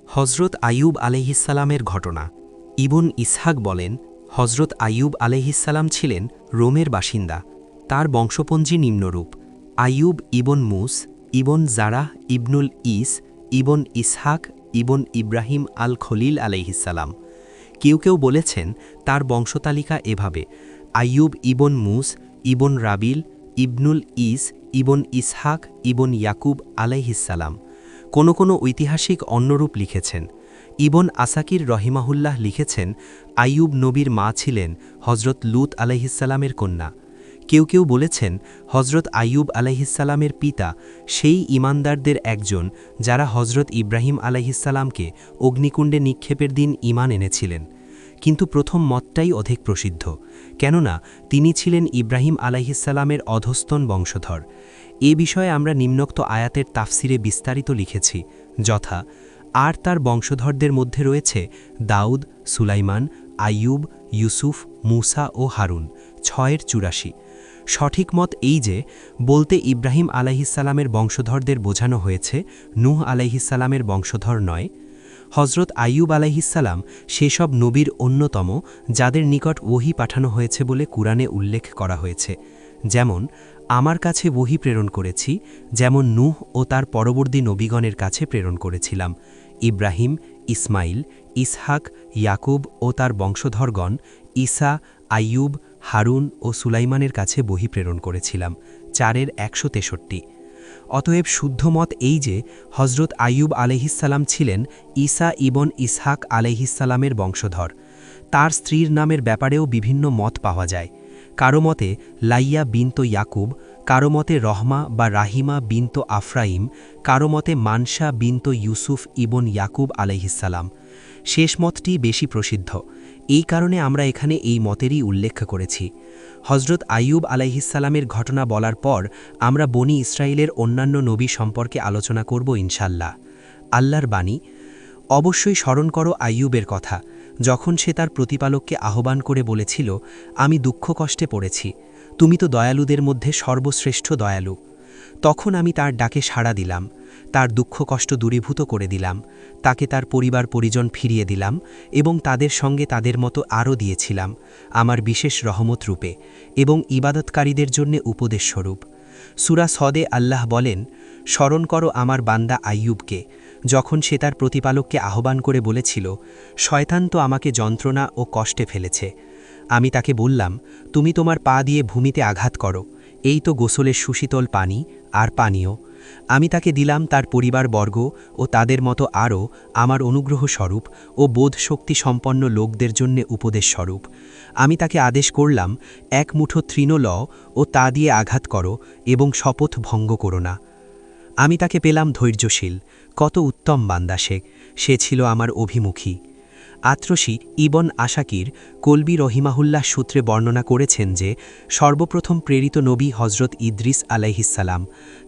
হজরত আইয়ুব আলাইহিসসালামের ঘটনা। ইবন ইসহাক বলেন, হজরত আইয়ুব আলাইহিসসালাম ছিলেন রোমের বাসিন্দা। তার বংশপঞ্জি নিম্নরূপ: আইয়ুব ইবন মুস, ইবন জারাহ ইবনুল ইস, ইবন ইসহাক, ইবন ইব্রাহিম আল খলিল আলাইহিসসালাম। কেউ কেউ বলেছেন তার বংশতালিকা এভাবে: আইয়ুব ইবন মুস, ইবন রাবিল, ইবনুল ইস, ইবন ইসহাক, ইবন ইয়াকুব আলাইহিসসালাম। কোনো ঐতিহাসিক অন্যরূপ লিখেছেন। ইবন আসাকির রহিমাহুল্লাহ লিখেছেন, আইয়ুব নবীর মা ছিলেন হজরত লুত আলাইহিসসালামের কন্যা। কেউ কেউ বলেছেন হজরত আইয়ুব আলাইহিসসালামের পিতা সেই ঈমানদারদের একজন যারা হজরত ইব্রাহিম আলাইহিসসালামকে অগ্নিকুণ্ডে নিক্ষেপের দিন ঈমান এনেছিলেন। কিন্তু প্রথম মতটাই অধিক প্রসিদ্ধ, কেননা তিনি ছিলেন ইব্রাহিম আলাইহিসসালামের অধস্তন বংশধর। এ বিষয়ে আমরা নিম্নোক্ত আয়াতের তাফসিরে বিস্তারিত লিখেছি, যথা: আর তার বংশধরদের মধ্যে রয়েছে দাউদ, সুলাইমান, আইয়ুব, ইউসুফ, মূসা ও হারুন। 6-84। সঠিক মত এই যে, বলতে ইব্রাহিম আলাইহিসসালামের বংশধরদের বোঝানো হয়েছে, নূহ আলাইহিসসালামের বংশধর নয়। হজরত আইয়ুব আলাইহিসসালাম সেসব নবীর অন্যতম যাদের নিকট ওহী পাঠানো হয়েছে বলে কুরআনে উল্লেখ করা হয়েছে। যেমন, আমার কাছে ওহী প্রেরণ করেছি, যেমন নূহ ও তার পরবর্তী নবীগণের কাছে প্রেরণ করেছিলাম। ইব্রাহিম, ইসমাইল, ইসহাক, ইয়াকুব ও তার বংশধরগণ, ঈসা, আইয়ুব, হারুন ও সুলাইমানের কাছে ওহী প্রেরণ করেছিলাম। 4-163। অতএব শুদ্ধ মত এই যে, হজরত আইয়ুব আলাইহিসসালাম ছিলেন ঈসা ইবন ইসহাক আলাইহিসসালামের বংশধর। তার স্ত্রীর নামের ব্যাপারেও বিভিন্ন মত পাওয়া যায়। কারো মতে লাইয়া বিনত ইয়াকুব, কারো মতে রহমা বা রাহিমা বিনত আফরাইম, কারো মতে মানসা বিনত ইউসুফ ইবন ইয়াকুব আলাইহিসসালাম। শেষ মতটি বেশি প্রসিদ্ধ, এই কারণে আমরা এখানে এই মতেরই উল্লেখ করেছি। হজরত আইয়ুব আলাইহিসসালামের ঘটনা বলার পর আমরা বনি ইসরায়েলের অন্যান্য নবী সম্পর্কে আলোচনা করব ইনশাল্লাহ। আল্লাহর বাণী: অবশ্যই স্মরণ করো আইয়ুবের কথা, যখন সে তার প্রতিপালককে আহ্বান করে বলেছিল, আমি দুঃখ কষ্টে পড়েছি, তুমি তো দয়ালুদের মধ্যে সর্বশ্রেষ্ঠ দয়ালু। তখন আমি তার ডাকে সাড়া দিলাম, তার দুঃখ কষ্ট দূরীভূত করে দিলাম, তাকে তার পরিবার পরিজন ফিরিয়ে দিলাম এবং তাদের সঙ্গে তাদের মতো আরও দিয়েছিলাম আমার বিশেষ রহমত রূপে এবং ইবাদতকারীদের জন্য উপদেশস্বরূপ। সূরা সদে আল্লাহ বলেন, স্মরণ করো আমার বান্দা আইয়ুবকে, যখন সে তার প্রতিপালককে আহ্বান করে বলেছিল, শয়তান তো আমাকে যন্ত্রণা ও কষ্টে ফেলেছে। আমি তাকে বললাম, তুমি তোমার পা দিয়ে ভূমিতে আঘাত করো, এই তো গোসলের সুশীতল পানি আর পানীয়। আমি তাকে দিলাম তার পরিবারবর্গ ও তাদের মতো আরও আমার অনুগ্রহ স্বরূপ ও বোধশক্তি সম্পন্ন লোকদের জন্যে উপদেশ স্বরূপ। আমি তাকে আদেশ করলাম, এক মুঠো তৃণ লও ও তা দিয়ে আঘাত করো এবং শপথ ভঙ্গ করো না। আমি তাকে পেলাম ধৈর্যশীল, কত উত্তম বান্দা সে ছিল আমার অভিমুখী। আত্রসি ইবন আশাকির কলবি রহিমাহুল্লাহ সূত্রে বর্ণনা করেছেন যে, সর্বপ্রথম প্রেরিত নবী হজরত ইদ্রিস আলাইহিসসালাম,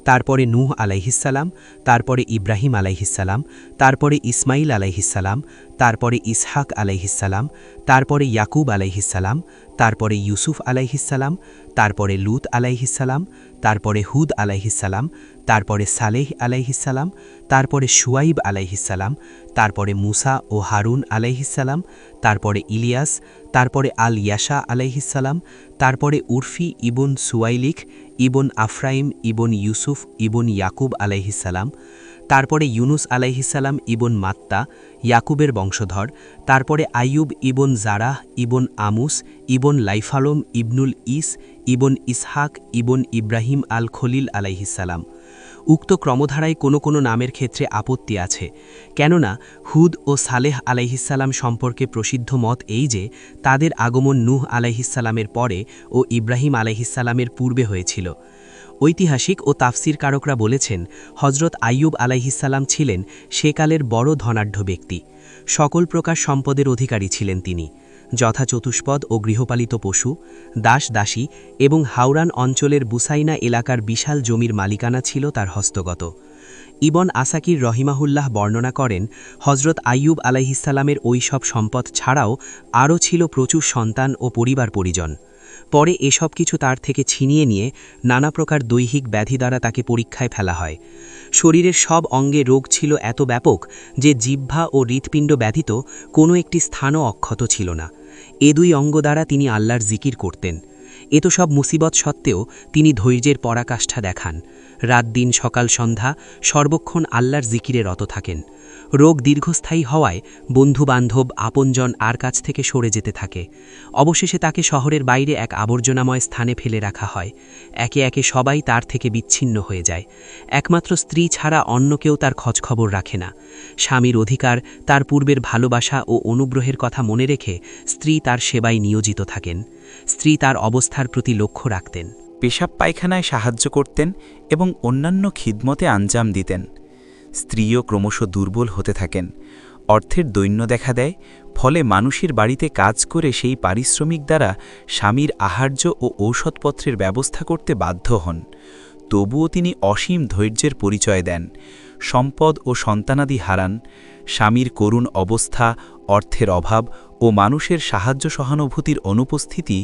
তারপরে নূহ আলাইহিসসালাম, তারপরে ইব্রাহিম আলাইহিসসালাম, তারপরে ইসমাইল আলাইহিসসালাম, তারপরে ইসহাক আলাইহিসসালাম, তারপরে ইয়াকুব আলাইহিসসালাম, তারপরে ইউসুফ আলাইহিসসালাম, তারপরে লুত আলাইহিসসালাম, তারপরে হুদ আলাইহিসসালাম, তারপরে সালেহ আলাইহিসসালাম, তারপরে শুয়াইব আলাইহিসসালাম, তারপরে মূসা ও হারুন আলাইহিসসালাম, তারপরে ইলিয়াস, তারপরে আল ইয়াশা আলাইহিসসালাম, তারপরে উরফি ইবন সুয়াইলিখ, ইবন আফরাইম, ইবন ইউসুফ, ইবন ইয়াকুব আলাইহিসসালাম, তারপরে ইউনুস আলাইহিসসালাম ইবন মাত্তা, ইয়াকুবের বংশধর, তারপরে আইয়ুব ইবন জারাহ, ইবন আমুস, ইবন লাইফালম, ইবনুল ইস, ইবন ইসহাক, ইবন ইব্রাহিম আল খলিল আলাইহিসসালাম। উক্ত ক্রমধারায় কোনো নামের ক্ষেত্রে আপত্তি আছে, কেননা হুদ ও সালেহ আলাইহিসসালাম সম্পর্কে প্রসিদ্ধ মত এই যে, তাদের আগমন নূহ আলাইহিসসালামের পরে ও ইব্রাহিম আলাইহিসসালামের পূর্বে হয়েছিল। ঐতিহাসিক ও তাফসিরকারকরা বলেছেন, হজরত আইয়ুব আলাইহিসসালাম ছিলেন সেকালের বড় ধনাঢ্য ব্যক্তি। সকল প্রকার সম্পদের অধিকারী ছিলেন তিনি, যথা চতুষ্পদ ও গৃহপালিত পশু, দাস দাসী এবং হাওরান অঞ্চলের বুসাইনা এলাকার বিশাল জমির মালিকানা ছিল তার হস্তগত। ইবন আসাকির রহিমাহুল্লাহ বর্ণনা করেন, হজরত আইয়ুব আলাইহিসসালামের ওই সব সম্পদ ছাড়াও আরও ছিল প্রচুর সন্তান ও পরিবার পরিজন। পরে এসব কিছু তার থেকে ছিনিয়ে নিয়ে নানা প্রকার দৈহিক ব্যাধি দ্বারা তাকে পরীক্ষায় ফেলা হয়। শরীরের সব অঙ্গে রোগ ছিল এত ব্যাপক যে জিহ্বা ও হৃৎপিণ্ড ব্যতীত কোনো একটি স্থানও অক্ষত ছিল না। এ দুই অঙ্গ দ্বারা তিনি আল্লাহর জিকির করতেন। এত সব মুসিবত সত্ত্বেও তিনি ধৈর্যের পরাকাষ্ঠা দেখান। রাত দিন সকাল সন্ধ্যা সর্বক্ষণ আল্লাহর জিকিরে রত থাকেন। রোগ দীর্ঘস্থায়ী হওয়ায় বন্ধুবান্ধব আপনজন আর কাছ থেকে সরে যেতে থাকে। অবশেষে তাকে শহরের বাইরে এক আবর্জনাময় স্থানে ফেলে রাখা হয়। একে একে সবাই তার থেকে বিচ্ছিন্ন হয়ে যায়। একমাত্র স্ত্রী ছাড়া অন্য কেউ তার খোঁজখবর রাখে না। স্বামীর অধিকার, তার পূর্বের ভালোবাসা ও অনুগ্রহের কথা মনে রেখে স্ত্রী তার সেবায় নিয়োজিত থাকেন। স্ত্রী তার অবস্থার প্রতি লক্ষ্য রাখতেন। পেশাব পায়খানায় সাহায্য করতেন এবং অন্যান্য খিদমতে আঞ্জাম দিতেন। স্ত্রীও ক্রমশ দুর্বল হতে থাকেন। অর্থের দৈন্য দেখা দেয়, ফলে মানুষের বাড়িতে কাজ করে সেই পারিশ্রমিক দ্বারা স্বামীর আহার্য ও ঔষধপত্রের ব্যবস্থা করতে বাধ্য হন। তবুও তিনি অসীম ধৈর্যের পরিচয় দেন। সম্পদ ও সন্তানাদি হারান। স্বামীর করুণ অবস্থা, অর্থের অভাব ও মানুষের সাহায্য সহানুভূতির অনুপস্থিতি,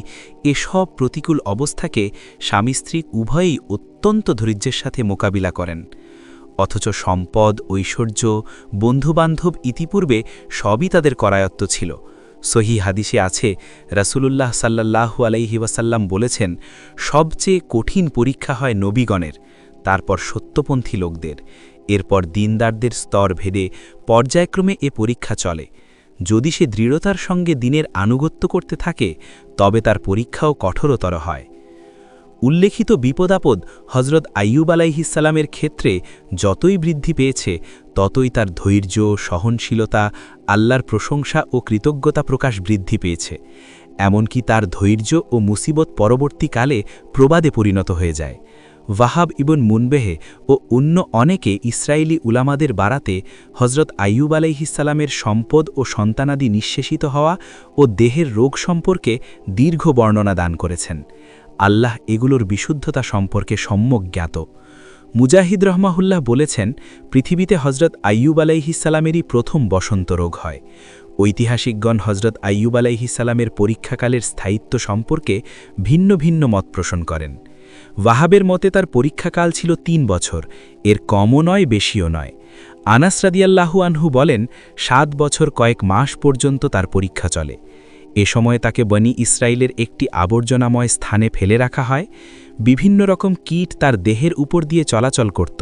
এসব প্রতিকূল অবস্থাকে স্বামী স্ত্রী উভয়েই অত্যন্ত ধৈর্যের সাথে মোকাবিলা করেন। অথচ সম্পদ, ঐশ্বর্য, বন্ধুবান্ধব ইতিপূর্বে সবই তাদের করায়ত্ত ছিল। সহিহ হাদিসে আছে, রাসূলুল্লাহ সাল্লাল্লাহু আলাইহি ওয়াসাল্লাম বলেছেন, সবচেয়ে কঠিন পরীক্ষা হয় নবীগণের, তারপর সত্যপন্থী লোকদের, এরপর দিনদারদের স্তর ভেদে পর্যায়ক্রমে এ পরীক্ষা চলে। যদি সে দৃঢ়তার সঙ্গে দিনের আনুগত্য করতে থাকে, তবে তার পরীক্ষাও কঠোরতর হয়। উল্লেখিত বিপদাপদ হজরত আইয়ুব আলাইহিসসালামের ক্ষেত্রে যতই বৃদ্ধি পেয়েছে, ততই তার ধৈর্য, সহনশীলতা, আল্লাহর প্রশংসা ও কৃতজ্ঞতা প্রকাশ বৃদ্ধি পেয়েছে। এমনকি তার ধৈর্য ও মুসিবত পরবর্তীকালে প্রবাদে পরিণত হয়ে যায়। ওয়াহাব ইবন মুনবেহে ও অন্য অনেকে ইসরায়েলি উলামাদের বারাতে হজরত আইয়ুব আলাইহিসসালামের সম্পদ ও সন্তানাদি নিঃশেষিত হওয়া ও দেহের রোগ সম্পর্কে দীর্ঘ বর্ণনা দান করেছেন। আল্লাহ এগুলোর বিশুদ্ধতা সম্পর্কে সম্যক জ্ঞাত। মুজাহিদ রহমাহুল্লাহ বলেছেন, পৃথিবীতে হজরত আইয়ুব আলাইহিসসালামেরই প্রথম বসন্ত রোগ হয়। ঐতিহাসিকগণ হজরত আইয়ুব আলাইহিসসালামের পরীক্ষাকালের স্থায়িত্ব সম্পর্কে ভিন্ন ভিন্ন মত পোষণ করেন। ওয়াহাবের মতে তার পরীক্ষাকাল ছিল ৩ বছর, এর কমও নয় বেশিও নয়। আনাস রাদিয়াল্লাহু আনহু বলেন, ৭ বছর কয়েক মাস পর্যন্ত তার পরীক্ষা চলে। এ সময় তাকে বনি ইসরায়েলের একটি আবর্জনাময় স্থানে ফেলে রাখা হয়। বিভিন্ন রকম কীট তার দেহের উপর দিয়ে চলাচল করত।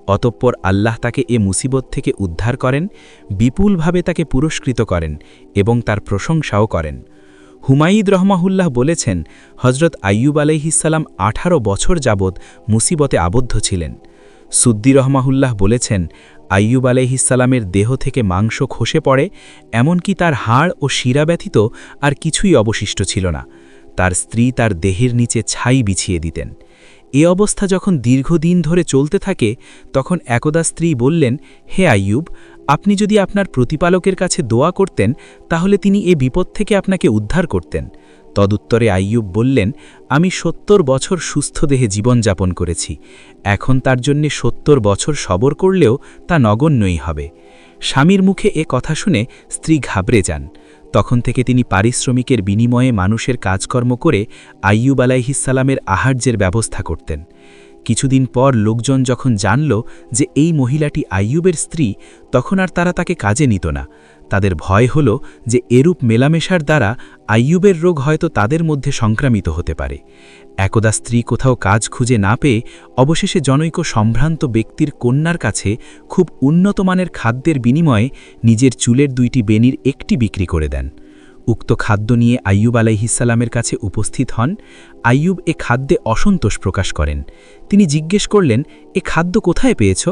অতঃপর আল্লাহ তাকে এ মুসিবত থেকে উদ্ধার করেন, বিপুলভাবে তাকে পুরস্কৃত করেন এবং তার প্রশংসাও করেন। হুমায়িদ রহমাহুল্লাহ বলেছেন, হজরত আইয়ুব আলাইহিসসালাম ১৮ বছর যাবৎ মুসিবতে আবদ্ধ ছিলেন। সুদ্দি রহমাহুল্লাহ বলেছেন, আইয়ুব আলাইহিসসালামের দেহ থেকে মাংস খসে পড়ে, এমনকি তার হাড় ও শিরা ব্যতীত আর কিছুই অবশিষ্ট ছিল না। তার স্ত্রী তার দেহের নিচে ছাই বিছিয়ে দিতেন। এ অবস্থা যখন দীর্ঘদিন ধরে চলতে থাকে, তখন একদা স্ত্রী বললেন, হে আইয়ুব, আপনি যদি আপনার প্রতিপালকের কাছে দোয়া করতেন, তাহলে তিনি এ বিপদ থেকে আপনাকে উদ্ধার করতেন। তদুত্তরে আইয়ুব বললেন, আমি ৭০ বছর সুস্থ দেহে জীবনযাপন করেছি, এখন তার জন্যে ৭০ বছর সবর করলেও তা নগণ্যই হবে। স্বামীর মুখে এ কথা শুনে স্ত্রী ঘাবড়ে যান। তখন থেকে তিনি পারিশ্রমিকের বিনিময়ে মানুষের কাজকর্ম করে আইয়ুব আলাইহিসসালামের আহার্যের ব্যবস্থা করতেন। কিছুদিন পর লোকজন যখন জানল যে এই মহিলাটি আইয়ুবের স্ত্রী, তখন আর তারা তাকে কাজে নিত না। তাদের ভয় হল যে এরূপ মেলামেশার দ্বারা আইয়ুবের রোগ হয়তো তাদের মধ্যে সংক্রামিত হতে পারে। একদা স্ত্রী কোথাও কাজ খুঁজে না পেয়ে অবশেষে জনৈক সম্ভ্রান্ত ব্যক্তির কন্যার কাছে খুব উন্নত মানের খাদ্যের বিনিময়ে নিজের চুলের ২টি বেনির একটি বিক্রি করে দেন। উক্ত খাদ্য নিয়ে আইয়ুব আলাইহিসসালামের কাছে উপস্থিত হন। আইয়ুব এ খাদ্যে অসন্তোষ প্রকাশ করেন। তিনি জিজ্ঞেস করলেন, এ খাদ্য কোথায় পেয়েছ?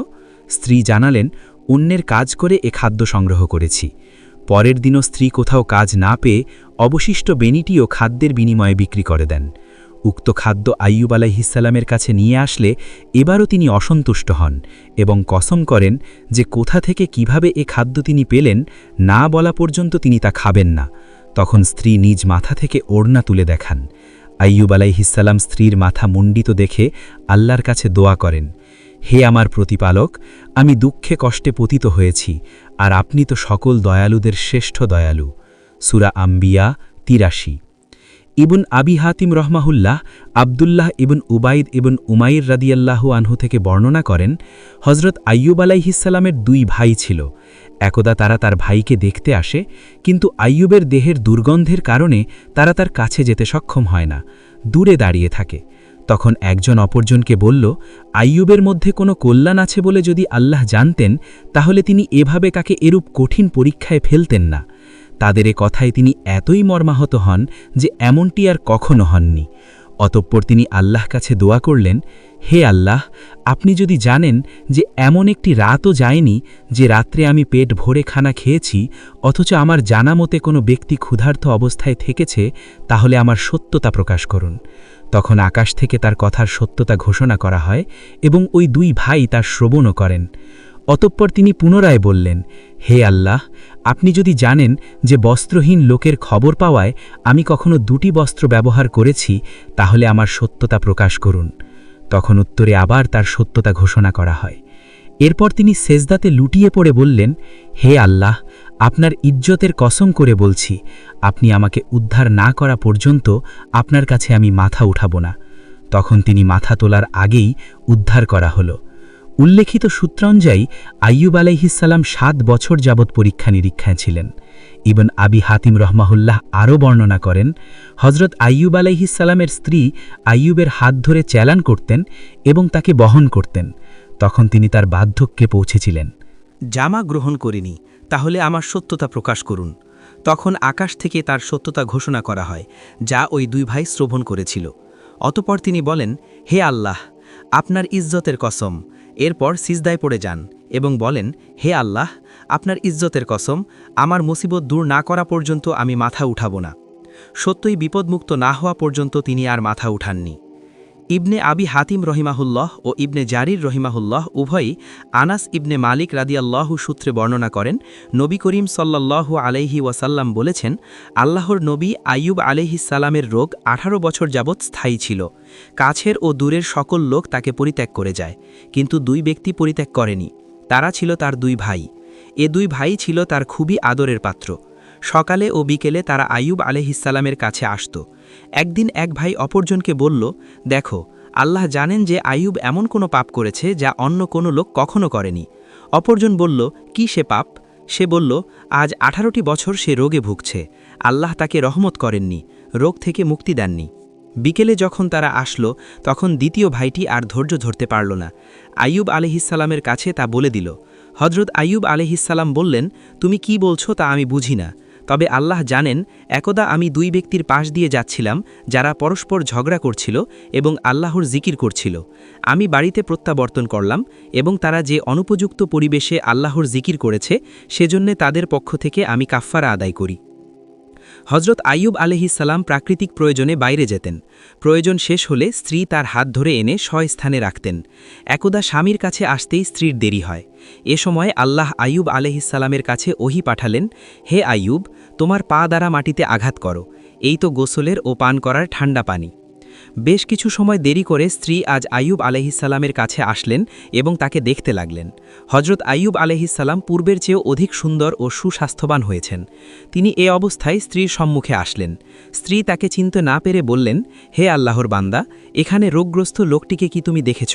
স্ত্রী জানালেন, অন্যের কাজ করে এ খাদ্য সংগ্রহ করেছি। পরের দিনও স্ত্রী কোথাও কাজ না পেয়ে অবশিষ্ট বেনিটিও খাদ্যের বিনিময়ে বিক্রি করে দেন। উক্ত খাদ্য আইয়ুব আলাইহিসসালামের কাছে নিয়ে আসলে এবারও তিনি অসন্তুষ্ট হন এবং কসম করেন যে কোথা থেকে কিভাবে এ খাদ্য তিনি পেলেন, না বলা পর্যন্ত তিনি তা খাবেন না। তখন স্ত্রী নিজ মাথা থেকে ওড়না তুলে দেখান। আইয়ুব আলাইহিসসালাম স্ত্রীর মাথা মুণ্ডিত দেখে আল্লাহর কাছে দোয়া করেন, হে আমার প্রতিপালক, আমি দুঃখে কষ্টে পতিত হয়েছি, আর আপনি তো সকল দয়ালুদের শ্রেষ্ঠ দয়ালু। সূরা আম্বিয়া ৮৩। ইবন আবি হাতিম রহমাহুল্লাহ আবদুল্লাহ ইবন উবাইদ ইবন উমাইর রাদিয়াল্লাহু আনহু থেকে বর্ণনা করেন, হজরত আইয়ুব আলাইহিসসালামের 2 ভাই ছিল। একদা তারা তার ভাইকে দেখতে আসে, কিন্তু আইয়ুবের দেহের দুর্গন্ধের কারণে তারা তার কাছে যেতে সক্ষম হয় না, দূরে দাঁড়িয়ে থাকে। তখন একজন অপরজনকে বলল, আইয়ুবের মধ্যে কোনো কল্যাণ আছে বলে যদি আল্লাহ জানতেন, তাহলে তিনি এভাবে কাকে এরূপ কঠিন পরীক্ষায় ফেলতেন না। তাদের এ কথায় তিনি এতই মর্মাহত হন যে এমনটি আর কখনো হননি। অতঃপর তিনি আল্লাহ কাছে দোয়া করলেন, হে আল্লাহ, আপনি যদি জানেন যে এমন একটি রাতও যায়নি যে রাত্রে আমি পেট ভরে খানা খেয়েছি, অথচ আমার জানা মতে কোনো ব্যক্তি ক্ষুধার্ত অবস্থায় থেকেছে, তাহলে আমার সত্যতা প্রকাশ করুন। তখন আকাশ থেকে তার কথার সত্যতা ঘোষণা করা হয় এবং ওই 2 ভাই তার শ্রবণও করেন। অতঃপর তিনি পুনরায় বললেন, হে আল্লাহ, আপনি যদি জানেন যে বস্ত্রহীন লোকের খবর পাওয়ায় আমি কখনো 2টি বস্ত্র ব্যবহার করেছি, তাহলে আমার সত্যতা প্রকাশ করুন। তখন উত্তরে আবার তার সত্যতা ঘোষণা করা হয়। এরপর তিনি সেজদাতে লুটিয়ে পড়ে বললেন, হে আল্লাহ, আপনার ইজ্জতের কসম করে বলছি, আপনি আমাকে উদ্ধার না করা পর্যন্ত আপনার কাছে আমি মাথা উঠাব না। তখন তিনি মাথা তোলার আগেই উদ্ধার করা হলো। উল্লেখিত সূত্রানুযায়ী আইয়ুব আলাইহিসসালাম 7 বছর যাবৎ পরীক্ষা নিরীক্ষায় ছিলেন। ইবন আবি হাতিম রহমাহুল্লাহ আরও বর্ণনা করেন, হজরত আইয়ুব আলাইহিসসালামের স্ত্রী আইয়ুবের হাত ধরে চেলান করতেন এবং তাকে বহন করতেন। তখন তিনি তার বার্ধক্যে পৌঁছেছিলেন। জামা গ্রহণ করিনি, তাহলে আমার সত্যতা প্রকাশ করুন। তখন আকাশ থেকে তার সত্যতা ঘোষণা করা হয়, যা ওই 2 ভাই শ্রবণ করেছিল। অতঃপর তিনি বলেন, হে আল্লাহ, আপনার ইজ্জতের কসম। এরপর সিজদায় পড়ে যান এবং বলেন, হে আল্লাহ, আপনার ইজ্জতের কসম, আমার মুসিবত দূর না করা পর্যন্ত আমি মাথা উঠাব না। সত্যই বিপদমুক্ত না হওয়া পর্যন্ত তিনি আর মাথা উঠাননি। ইবনে আবি হাতিম রহিমাহুল্লাহ ও ইবনে জারির রহিমাহুল্লাহ উভয়ই আনাস ইবনে মালিক রাদিয়াল্লাহু সূত্রে বর্ণনা করেন, নবী করিম সাল্লাল্লাহু আলাইহি ওয়াসাল্লাম বলেছেন, আল্লাহর নবী আইয়ুব আলাইহিসসালামের রোগ 18 বছর যাবৎ স্থায়ী ছিল। কাছের ও দূরের সকল লোক তাকে পরিত্যাগ করে যায়, কিন্তু 2 ব্যক্তি পরিত্যাগ করেনি। তারা ছিল তার 2 ভাই। এ 2 ভাই ছিল তার খুবই আদরের পাত্র। সকালে ও বিকেলে তারা আইয়ুব আলাইহিসসালামের কাছে আসত। একদিন এক ভাই অপরজনকে বলল, দেখো, আল্লাহ জানেন যে আইয়ুব এমন কোনো পাপ করেছে যা অন্য কোনো লোক কখনো করেনি। অপরজন বলল, কি সে পাপ? সে বলল, আজ 18টি বছর সে রোগে ভুগছে। আল্লাহ তাকে রহমত করেননি, রোগ থেকে মুক্তি দেননি। বিকেলে যখন তারা আসলো, তখন দ্বিতীয় ভাইটি আর ধৈর্য ধরতে পারল না। আইয়ুব আলাইহিসসালামের কাছে তা বলে দিল। হজরত আইয়ুব আলাইহিসসালাম বললেন, তুমি কি বলছো তা আমি বুঝি না, তবে আল্লাহ জানেন, একদা আমি 2 ব্যক্তির পাশ দিয়ে যাচ্ছিলাম যারা পরস্পর ঝগড়া করছিল এবং আল্লাহর জিকির করছিল। আমি বাড়িতে প্রত্যাবর্তন করলাম এবং তারা যে অনুপযুক্ত পরিবেশে আল্লাহর জিকির করেছে, সেজন্যে তাদের পক্ষ থেকে আমি কাফফারা আদায় করি। হজরত আইয়ুব আলাইহিসসালাম প্রাকৃতিক প্রয়োজনে বাইরে যেতেন। প্রয়োজন শেষ হলে স্ত্রী তার হাত ধরে এনে স্বস্থানে রাখতেন। একদা স্বামীর কাছে আসতেই স্ত্রীর দেরি হয়। এ সময় আল্লাহ আইয়ুব আলাইহিসসালামের কাছে ওহী পাঠালেন, হে আইয়ুব, তোমার পা দ্বারা মাটিতে আঘাত করো, এই তো গোসলের ও পান করার ঠান্ডা পানি। বেশ কিছু সময় দেরি করে স্ত্রী আজ আইয়ুব আলাইহিসসালামের কাছে আসলেন এবং তাকে দেখতে লাগলেন। হজরত আইয়ুব আলাইহিসসালাম পূর্বের চেয়েও অধিক সুন্দর ও সুস্বাস্থ্যবান হয়েছেন। তিনি এ অবস্থায় স্ত্রীর সম্মুখে আসলেন। স্ত্রী তাকে চিনতে না পেরে বললেন, হে আল্লাহর বান্দা, এখানে রোগগ্রস্ত লোকটিকে কি তুমি দেখেছ?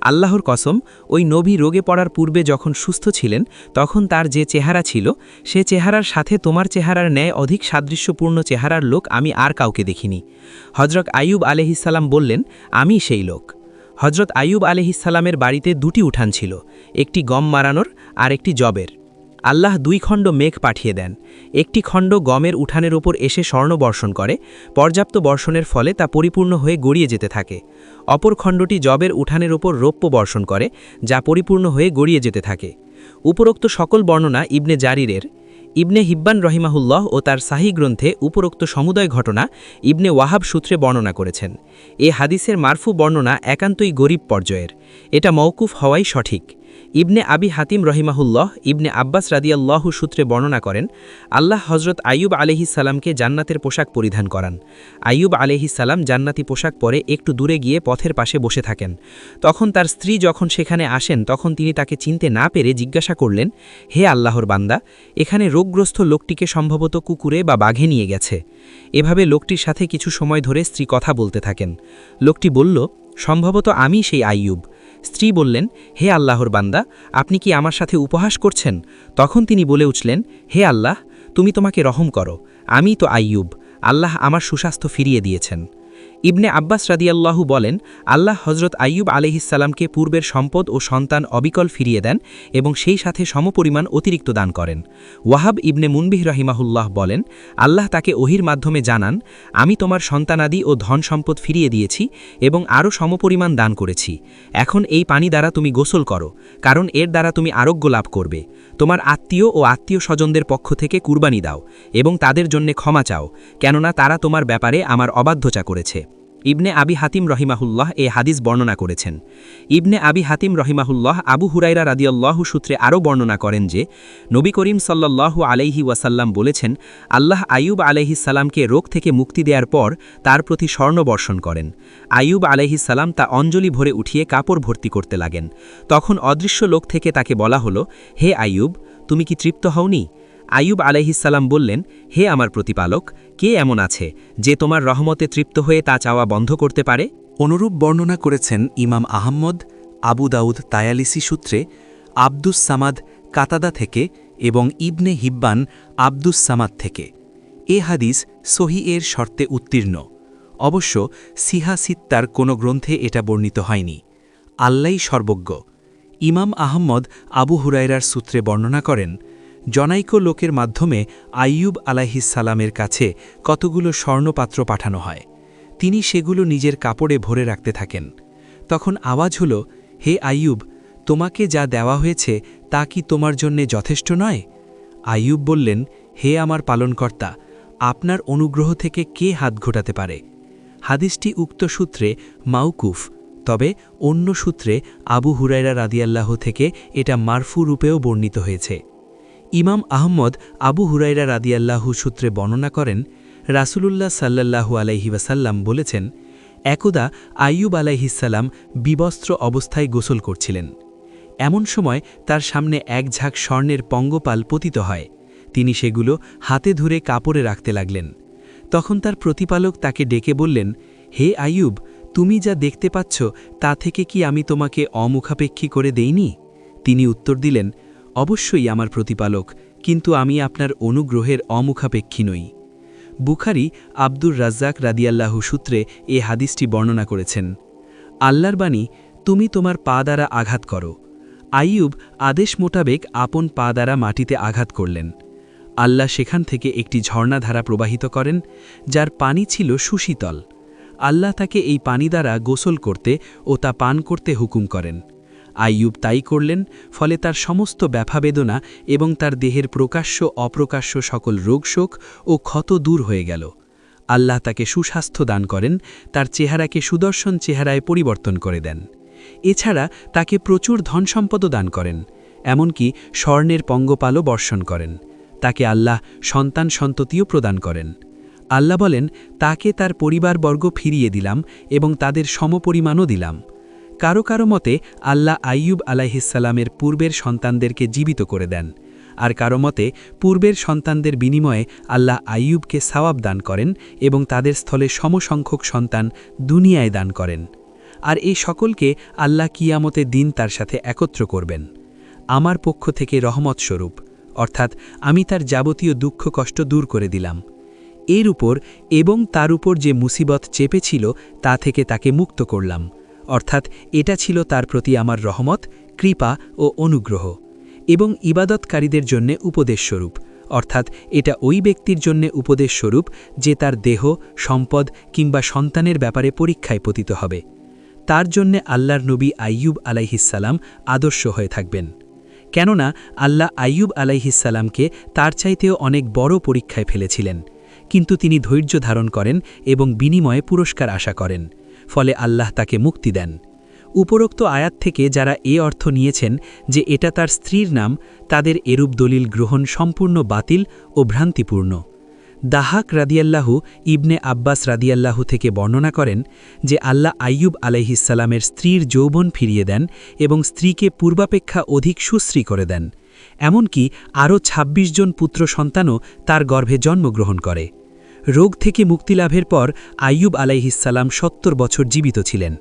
আল্লাহর কসম, ওই নবী রোগে পড়ার পূর্বে যখন সুস্থ ছিলেন, তখন তার যে চেহারা ছিল, সে চেহারার সাথে তোমার চেহারার ন্যায় অধিক সাদৃশ্যপূর্ণ চেহারার লোক আমি আর কাউকে দেখিনি। হজরত আইয়ুব আলাইহিসসালাম বললেন, আমি সেই লোক। হজরত আইয়ুব আলাইহিসসালামের বাড়িতে 2টি উঠান ছিল, একটি গম মারানোর আর একটি জবের। আল্লাহ 2 খণ্ড মেঘ পাঠিয়ে দেন। একটি খণ্ড গমের উঠানের ওপর এসে স্বর্ণ বর্ষণ করে, পর্যাপ্ত বর্ষণের ফলে তা পরিপূর্ণ হয়ে গড়িয়ে যেতে থাকে। অপর খণ্ডটি জবের উঠানের ওপর রৌপ্য বর্ষণ করে, যা পরিপূর্ণ হয়ে গড়িয়ে যেতে থাকে। উপরোক্ত সকল বর্ণনা ইবনে জারিরের। ইবনে হিব্বান রহিমাহুল্লাহ ও তার সাহি গ্রন্থে উপরোক্ত সমুদয় ঘটনা ইবনে ওয়াহাব সূত্রে বর্ণনা করেছেন। এ হাদিসের মারফু বর্ণনা একান্তই গরীব পর্যায়ের। এটা মওকুফ হওয়াই সঠিক। ইবনে আবি হাতিম রহিমাহুল্লাহ ইবনে আব্বাস রাদিয়াল্লাহু সূত্রে বর্ণনা করেন, আল্লাহ হজরত আইয়ুব আলাইহিসসালামকে জান্নাতের পোশাক পরিধান করান। আইয়ুব আলাইহিসসালাম জান্নাতি পোশাক পরে একটু দূরে গিয়ে পথের পাশে বসে থাকেন। তখন তার স্ত্রী যখন সেখানে আসেন তখন তিনি তাকে চিনতে না পেরে জিজ্ঞাসা করলেন, হে আল্লাহর বান্দা, এখানে রোগগ্রস্ত লোকটিকে সম্ভবত কুকুরে বা বাঘে নিয়ে গেছে। এভাবে লোকটির সাথে কিছু সময় ধরে স্ত্রী কথা বলতে থাকেন। লোকটি বলল, সম্ভবত আমি সেই আইয়ুব। স্ত্রী বললেন, হে আল্লাহর বান্দা, আপনি কি আমার সাথে উপহাস করছেন? তখন তিনি বলে উঠলেন, হে আল্লাহ, তুমি তোমাকে রহম করো, আমি তো আইয়ুব, আল্লাহ আমার সুস্বাস্থ্য ফিরিয়ে দিয়েছেন। ইবনে আব্বাস রাদিয়াল্লাহু বলেন, আল্লাহ হজরত আইয়ুব আলাইহিসসালামকে পূর্বের সম্পদ ও সন্তান অবিকল ফিরিয়ে দেন এবং সেই সাথে সমপরিমাণ অতিরিক্ত দান করেন। ওয়াহাব ইবনে মুনবিহ রাহিমাহুল্লাহ বলেন, আল্লাহ তাকে ওহির মাধ্যমে জানান, আমি তোমার সন্তানাদি ও ধন সম্পদ ফিরিয়ে দিয়েছি এবং আরও সমপরিমাণ দান করেছি। এখন এই পানি দ্বারা তুমি গোসল করো, কারণ এর দ্বারা তুমি আরোগ্য লাভ করবে। তোমার আত্মীয় ও আত্মীয় স্বজনদের পক্ষ থেকে কুরবানি দাও এবং তাদের জন্য ক্ষমা চাও, কেননা তারা তোমার ব্যাপারে আমার অবাধ্যতা করেছে। ইবনে আবি হাতিম রহিমাহুল্লাহ এ হাদিস বর্ণনা করেছেন। ইবনে আবি হাতিম রহিমাহুল্লাহ আবু হুরাইরা রাদিয়াল্লাহু সূত্রে আরও বর্ণনা করেন যে, নবী করিম সাল্লাল্লাহু আলাইহি ওয়াসাল্লাম বলেছেন, আল্লাহ আইয়ুব আলাইহিসসালামকে রোগ থেকে মুক্তি দেওয়ার পর তার প্রতি স্বর্ণ বর্ষণ করেন। আইয়ুব আলাইহিসসালাম তা অঞ্জলি ভরে উঠিয়ে কাপড় ভর্তি করতে লাগেন। তখন অদৃশ্য লোক থেকে তাকে বলা হলো, হে আইয়ুব, তুমি কি তৃপ্ত হওনি? আইয়ুব আলাইহিসসালাম বললেন, হে আমার প্রতিপালক, কে এমন আছে যে তোমার রহমতে তৃপ্ত হয়ে তা চাওয়া বন্ধ করতে পারে? অনুরূপ বর্ণনা করেছেন ইমাম আহম্মদ, আবু দাউদ তায়ালিসি সূত্রে, আব্দুস সামাদ কাতাদা থেকে এবং ইবনে হিব্বান আব্দুস সামাদ থেকে। এ হাদিস সহি এর শর্তে উত্তীর্ণ। অবশ্য সিহা সিত্তার কোনো গ্রন্থে এটা বর্ণিত হয়নি। আল্লাই সর্বজ্ঞ। ইমাম আহম্মদ আবু হুরায়রার সূত্রে বর্ণনা করেন, জনাইক লোকের মাধ্যমে আইয়ুব আলাইহিসসালামের কাছে কতগুলো স্বর্ণপাত্র পাঠানো হয়। তিনি সেগুলো নিজের কাপড়ে ভরে রাখতে থাকেন। তখন আওয়াজ হল, হে আইয়ুব, তোমাকে যা দেওয়া হয়েছে তা কি তোমার জন্যে যথেষ্ট নয়? আইয়ুব বললেন, হে আমার পালনকর্তা, আপনার অনুগ্রহ থেকে কে হাত ঘোটাতে পারে? হাদিসটি উক্ত সূত্রে মাউকুফ, তবে অন্য সূত্রে আবু হুরায়রা রাদিয়াল্লাহ থেকে এটা মারফু রূপেও বর্ণিত হয়েছে। ইমাম আহম্মদ আবু হুরায়রা রাদিয়াল্লাহু সূত্রে বর্ণনা করেন, রাসূলুল্লাহ সাল্লাল্লাহু আলাইহি ওয়াসাল্লাম বলেছেন, একদা আইয়ুব আলাইহিসসালাম বিবস্ত্র অবস্থায় গোসল করছিলেন। এমন সময় তার সামনে এক ঝাঁক স্বর্ণের পঙ্গপাল পতিত হয়। তিনি সেগুলো হাতে ধরে কাপড়ে রাখতে লাগলেন। তখন তার প্রতিপালক তাকে ডেকে বললেন, হে আইয়ুব, তুমি যা দেখতে পাচ্ছ তা থেকে কি আমি তোমাকে অমুখাপেক্ষী করে দেইনি? তিনি উত্তর দিলেন, অবশ্যই আমার প্রতিপালক, কিন্তু আমি আপনার অনুগ্রহের অমুখাপেক্ষী নই। বুখারী আব্দুর রাজ্জাক রাদিয়াল্লাহু সূত্রে এ হাদিসটি বর্ণনা করেছেন। আল্লাহর বাণী, তুমি তোমার পা দ্বারা আঘাত করো। আইয়ুব আদেশ মোতাবেক আপন পা দ্বারা মাটিতে আঘাত করলেন। আল্লাহ সেখান থেকে একটি ঝর্ণাধারা প্রবাহিত করেন, যার পানি ছিল সুশীতল। আল্লাহ তাকে এই পানি দ্বারা গোসল করতে ও তা পান করতে হুকুম করেন। আইয়ুব তাই করলেন, ফলে তার সমস্ত ব্যথাবেদনা এবং তার দেহের প্রকাশ্য অপ্রকাশ্য সকল রোগশোক ও ক্ষত দূর হয়ে গেল। আল্লাহ তাকে সুস্বাস্থ্য দান করেন, তার চেহারাকে সুদর্শন চেহারায় পরিবর্তন করে দেন। এছাড়া তাকে প্রচুর ধনসম্পদও দান করেন, এমনকি স্বর্ণের পঙ্গপালও বর্ষণ করেন। তাকে আল্লাহ সন্তান সন্ততিও প্রদান করেন। আল্লাহ বলেন, তাকে তার পরিবারবর্গ ফিরিয়ে দিলাম এবং তাদের সমপরিমাণও দিলাম। কারো কারো মতে আল্লাহ আইয়ুব আলাইহিসসালামের পূর্বের সন্তানদেরকে জীবিত করে দেন, আর কারো মতে পূর্বের সন্তানদের বিনিময়ে আল্লাহ আইয়ুবকে সওয়াব দান করেন এবং তাদের স্থলে সমসংখ্যক সন্তান দুনিয়ায় দান করেন। আর এই সকলকে আল্লাহ কিয়ামতের দিন তার সাথে একত্র করবেন আমার পক্ষ থেকে রহমত স্বরূপ, অর্থাৎ আমি তার যাবতীয় দুঃখ কষ্ট দূর করে দিলাম। এর উপর এবং তার উপর যে মুসিবত চেপেছিল তা থেকে তাকে মুক্ত করলাম, অর্থাৎ এটা ছিল তার প্রতি আমার রহমত, কৃপা ও অনুগ্রহ, এবং ইবাদতকারীদের জন্য উপদেশস্বরূপ, অর্থাৎ এটা ওই ব্যক্তির জন্য উপদেশস্বরূপ যে তার দেহ, সম্পদ কিংবা সন্তানের ব্যাপারে পরীক্ষায় পতিত হবে। তার জন্যে আল্লাহর নবী আইয়ুব আলাইহিসসালাম আদর্শ হয়ে থাকবেন, কেননা আল্লাহ আইয়ুব আলাইহিসসালামকে তার চাইতেও অনেক বড় পরীক্ষায় ফেলেছিলেন, কিন্তু তিনি ধৈর্য ধারণ করেন এবং বিনিময়ে পুরস্কার আশা করেন, ফলে আল্লাহ তাকে মুক্তি দেন। উপরোক্ত আয়াত থেকে যারা এ অর্থ নিয়েছেন যে এটা তার স্ত্রীর নাম, তাদের এরূপ দলিল গ্রহণ সম্পূর্ণ বাতিল ও ভ্রান্তিপূর্ণ। দাহাক রাদিয়াল্লাহু ইবনে আব্বাস রাদিয়াল্লাহু থেকে বর্ণনা করেন যে আল্লাহ আইয়ুব আলাইহিসসালামের স্ত্রীর যৌবন ফিরিয়ে দেন এবং স্ত্রীকে পূর্বাপেক্ষা অধিক সুশ্রী করে দেন। এমনকি আরও ২৬ জন পুত্র সন্তানও তার গর্ভে জন্মগ্রহণ করে। রোগ থেকে মুক্তিলাভের পর আইয়ুব আলাইহিসসালাম ৭০ বছর জীবিত ছিলেন।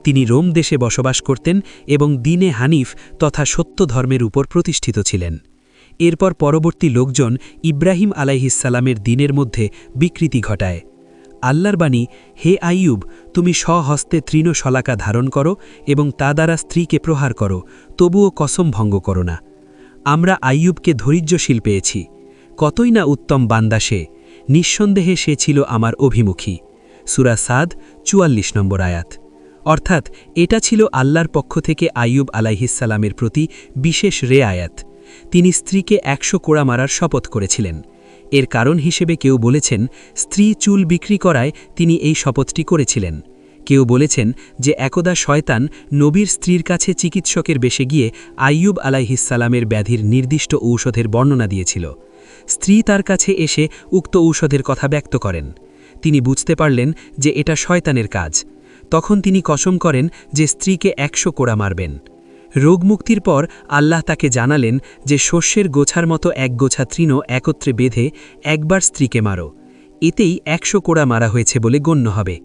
তিনি রোম দেশে বসবাস করতেন এবং দ্বীনে হানিফ তথা সত্য ধর্মের উপর প্রতিষ্ঠিত ছিলেন। এরপর পরবর্তী লোকজন ইব্রাহিম আলাইহিসসালামের দ্বীনের মধ্যে বিকৃতি ঘটায়। আল্লাহর বাণী, হে আইয়ুব, তুমি স্বহস্তে তৃণ শলাকা ধারণ করো এবং তা দ্বারা স্ত্রীকে প্রহার করো, তবুও কসম ভঙ্গ করো না। আমরা আইয়ুবকে ধৈর্যশীল পেয়েছি। কতই না উত্তম বান্দা সে, নিঃসন্দেহে সে ছিল আমার অভিমুখী। সূরা সাদ ৪৪ নম্বর আয়াত। অর্থাৎ এটা ছিল আল্লাহর পক্ষ থেকে আইয়ুব আলাইহিসসালামের প্রতি বিশেষ রেয়ায়াত। তিনি স্ত্রীকে ১০০ কোড়া মারার শপথ করেছিলেন। এর কারণ হিসেবে কেউ বলেছেন স্ত্রী চুল বিক্রি করায় তিনি এই শপথটি করেছিলেন। কেউ বলেছেন যে একদা শয়তান নবীর স্ত্রীর কাছে চিকিৎসকের বেশে গিয়ে আইয়ুব আলাইহিসসালামের ব্যাধির নির্দিষ্ট ঔষধের বর্ণনা দিয়েছিল। স্ত্রী তার কাছে এসে উক্ত ঔষধের কথা ব্যক্ত করেন। তিনি বুঝতে পারলেন যে এটা শয়তানের কাজ। তখন তিনি কসম করেন যে স্ত্রীকে ১০০ কোড়া মারবেন। রোগমুক্তির পর আল্লাহ তাকে জানালেন যে শস্যের গোছার মতো এক গোছা তৃণ একত্রে বেঁধে একবার স্ত্রীকে মারো, এতেই ১০০ কোড়া মারা হয়েছে বলে গণ্য হবে।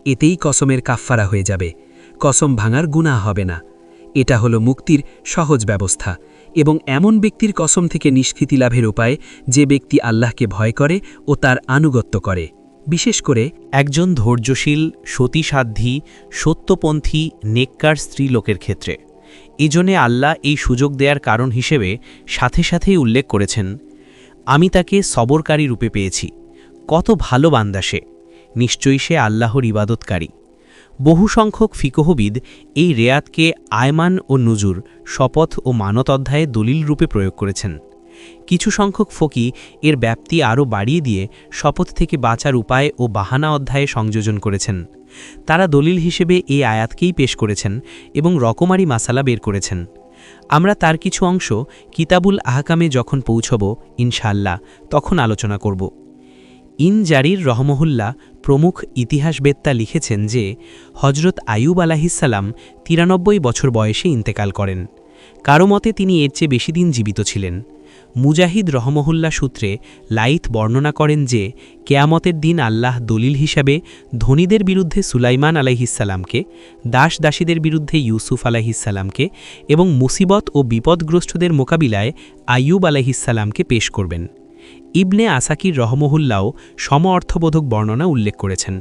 এতেই কসমের কাফফারা হয়ে যাবে, কসম ভাঙার গুনাহ হবে না। এটা হলো মুক্তির সহজ ব্যবস্থা এবং এমন ব্যক্তির কসম থেকে নিষ্কৃতি লাভের উপায় যে ব্যক্তি আল্লাহকে ভয় করে ও তার আনুগত্য করে, বিশেষ করে একজন ধৈর্যশীল, সতীসাধ্যী, সত্যপন্থী, নেককার স্ত্রী লোকের ক্ষেত্রে। এজন্যে আল্লাহ এই সুযোগ দেওয়ার কারণ হিসেবে সাথে সাথেই উল্লেখ করেছেন, আমি তাকে সবরকারী রূপে পেয়েছি। কত ভালো বান্দা সে, নিশ্চয়ই সে আল্লাহর ইবাদতকারী। বহু সংখ্যক ফিকহবিদ এই রেয়াতকে আয়মান ও নুজুর, শপথ ও মানত অধ্যায়ে দলিল রূপে প্রয়োগ করেছেন। কিছু সংখ্যক ফকি এর ব্যাপ্তি আরও বাড়িয়ে দিয়ে শপথ থেকে বাঁচার উপায় ও বাহানা অধ্যায়ে সংযোজন করেছেন। তারা দলিল হিসেবে এই আয়াতকেই পেশ করেছেন এবং রকমারি মাসালা বের করেছেন। আমরা তার কিছু অংশ কিতাবুল আহকামে যখন পৌঁছব ইনশাআল্লাহ তখন আলোচনা করব। জারির রহমহুল্লাহ প্রমুখ ইতিহাসবেত্তা লিখেছেন যে হজরত আইয়ুব আলাইহিসসালাম ৯৩ বছর বয়সে ইন্তেকাল করেন। কারো মতে তিনি এর চেয়ে বেশি দিন জীবিত ছিলেন। মুজাহিদ রহমহুল্লাহ সূত্রে লাইথ বর্ণনা করেন যে কেয়ামতের দিন আল্লাহ দলিল হিসাবে ধনীদের বিরুদ্ধে সুলাইমান আলাইহিসসালামকে, দাসদাসীদের বিরুদ্ধে ইউসুফ আলাইহিসসালামকে এবং মুসিবত ও বিপদগ্রস্তদের মোকাবিলায় আইয়ুব আলাইহিসসালামকে পেশ করবেন। ইবনে আসাকির রহমহুল্লাও সম অর্থবোধক বর্ণনা উল্লেখ করেছেন।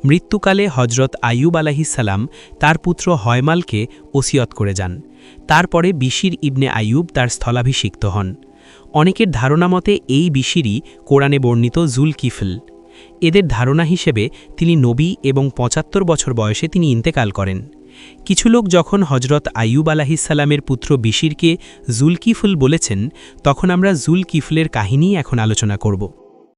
মৃত্যুকালে হজরত আইয়ুব আলাইহিসসালাম তার পুত্র হয়মালকে ওসিয়ত করে যান। তারপরে বিশির ইবনে আইয়ুব তার স্থলাভিষিক্ত হন। অনেকের ধারণা মতে এই বিশিরই কোরআনে বর্ণিত জুলকিফল। এদের ধারণা হিসেবে তিনি নবী এবং ৭৫ বছর বয়সে তিনি ইন্তেকাল করেন। কিছু লোক যখন হজরত আইয়ুব আলাইহিসসালামের পুত্র বিশিরকে জুলকিফল বলেছেন, তখন আমরা জুলকিফলের কাহিনী এখন আলোচনা করব।